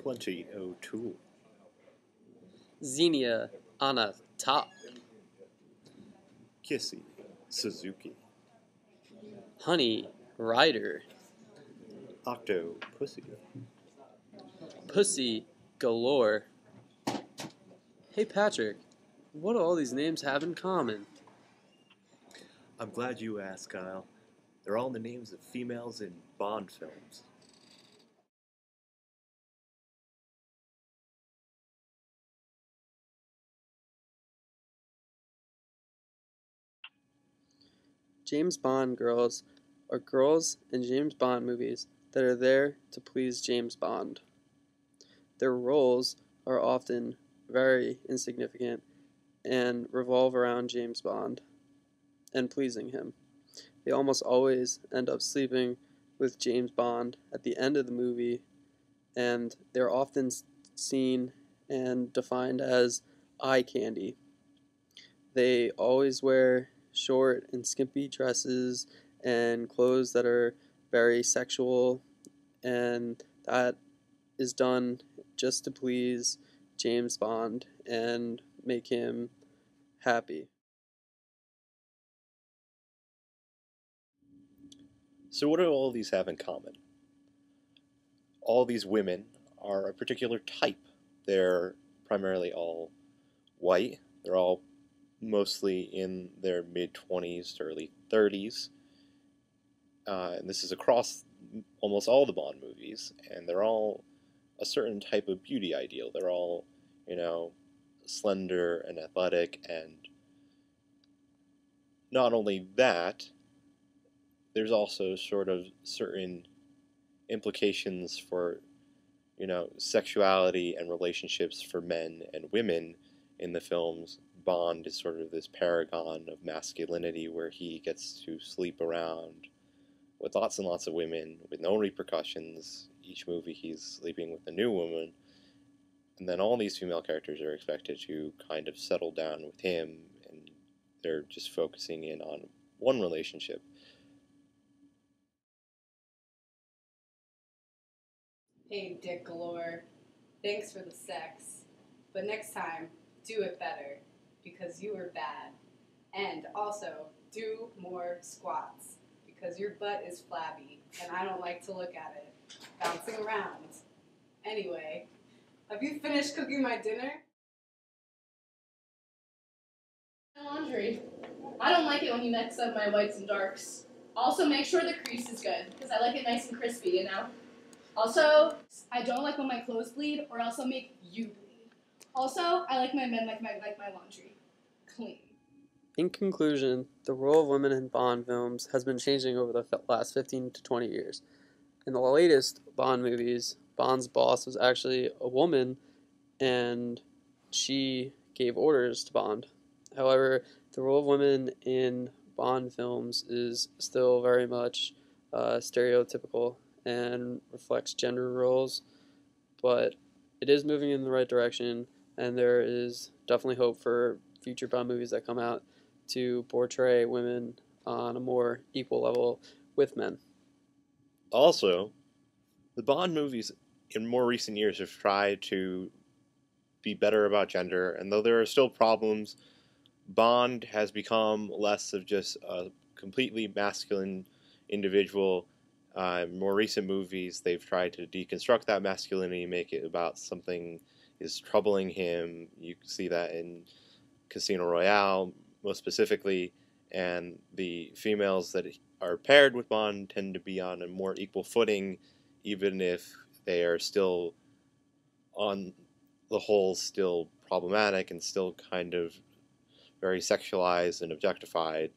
Plenty O'Toole. Xenia Anna Top. Kissy Suzuki. Honey Ryder. Octo Pussy. Pussy Galore. Hey Patrick, what do all these names have in common? I'm glad you asked, Kyle. They're all the names of females in Bond films. James Bond girls are girls in James Bond movies that are there to please James Bond. Their roles are often very insignificant and revolve around James Bond and pleasing him. They almost always end up sleeping with James Bond at the end of the movie, and they're often seen and defined as eye candy. They always wear short and skimpy dresses and clothes that are very sexual, and that is done just to please James Bond and make him happy. So, what do all these have in common? All these women are a particular type. They're primarily all white. They're all mostly in their mid-20s to early 30s. And this is across almost all the Bond movies. And they're all a certain type of beauty ideal. They're all, slender and athletic. And not only that, there's also sort of certain implications for, sexuality and relationships for men and women in the films. Bond is sort of this paragon of masculinity where he gets to sleep around with lots and lots of women with no repercussions. Each movie he's sleeping with a new woman. And then all these female characters are expected to kind of settle down with him, and they're just focusing in on one relationship. Hey, Dick Galore. Thanks for the sex. But next time, do it better. Because you were bad. And also, do more squats. Because your butt is flabby. And I don't like to look at it. Bouncing around. Anyway, have you finished cooking my dinner? Laundry. I don't like it when you mix up my whites and darks. Also, make sure the crease is good, because I like it nice and crispy, Also, I don't like when my clothes bleed, or else I'll make you bleed. Also, I like my men like my laundry. Clean. In conclusion, the role of women in Bond films has been changing over the last 15 to 20 years. In the latest Bond movies, Bond's boss was actually a woman, and she gave orders to Bond. However, the role of women in Bond films is still very much stereotypical and reflects gender roles, but it is moving in the right direction, and there is definitely hope for future Bond movies that come out to portray women on a more equal level with men. Also, the Bond movies in more recent years have tried to be better about gender, and though there are still problems, Bond has become less of just a completely masculine individual. More recent movies, they've tried to deconstruct that masculinity, make it about something is troubling him. You can see that in Casino Royale, most specifically, and the females that are paired with Bond tend to be on a more equal footing, even if they are still, on the whole, still problematic and still kind of very sexualized and objectified.